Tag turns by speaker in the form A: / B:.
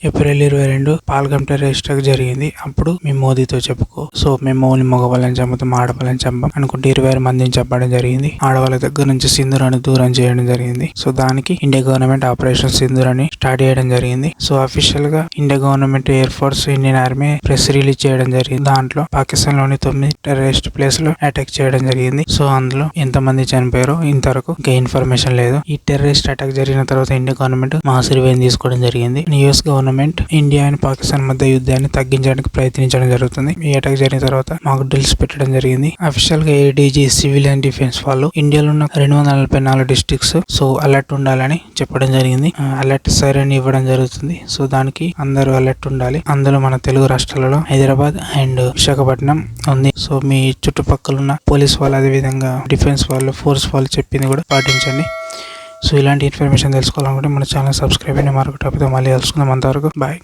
A: April 22 Pahalgam terrorist attack జరిగింది. అప్పుడు మీ మోదీతో చెప్పుకో. సో మేము ఓన్లీ మగవాళ్ళని చంపుతాం, ఆడవాళ్ళని చంపం అనుకుంటే 26 మందిని చంపడం జరిగింది. ఆడవాళ్ళ దగ్గర నుంచి సింధూరాన్ని దూరం చేయడం జరిగింది. సో దానికి ఇండియా గవర్నమెంట్ ఆపరేషన్ సింధూర్ అని స్టార్ట్ చేయడం జరిగింది. సో అఫీషియల్ గా India government, air force, Indian army press release చేయడం జరిగింది. దాంట్లో పాకిస్తాన్ లోని 9 టెర్రరిస్ట్ ప్లేస్ లో అటాక్ చేయడం జరిగింది. సో అందులో ఎంతమంది చనిపోయారో ఇంతవరకు ఇంకా ఇన్ఫర్మేషన్ లేదు. ఈ టెర్రరిస్ట్ అటాక్ జరిగిన తర్వాత ఇండియా గవర్నమెంట్ మాస్ రివెంజ్ తీసుకోవడం జరిగింది. US government India and Pakistan మధ్య యుద్ధాన్ని తగ్గించడానికి ప్రయత్నించడం జరుగుతుంది. ఈ అటాక్ జరిగిన తర్వాత మాకు డ్రిల్స్ పెట్టడం జరిగింది. అఫీషియల్ గా ఏడీజీ సివిల్ అండ్ డిఫెన్స్ వాళ్ళు ఇండియాలో ఉన్న 244 డిస్ట్రిక్ట్స్ సో అలర్ట్ ఉండాలని చెప్పడం జరిగింది. అలర్ట్ సైరన్ ఇవ్వడం జరుగుతుంది. సో దానికి అందరూ అలర్ట్ ఉండాలి. అందులో మన తెలుగు రాష్ట్రాలలో హైదరాబాద్ అండ్ విశాఖపట్నం ఉంది. సో మీ చుట్టుపక్కల ఉన్న పోలీస్ వాళ్ళు, అదే విధంగా డిఫెన్స్ వాళ్ళు, ఫోర్స్ వాళ్ళు చెప్పింది కూడా పాటించండి. సో ఇలాంటి ఇన్ఫర్మేషన్ తెలుసుకోవాలనుకుంటే మన ఛానల్ సబ్స్క్రైబ్ అయిన మరొక టాపిక్తో మళ్ళీ కలుసుకుందాం. అంతవరకు బాయ్.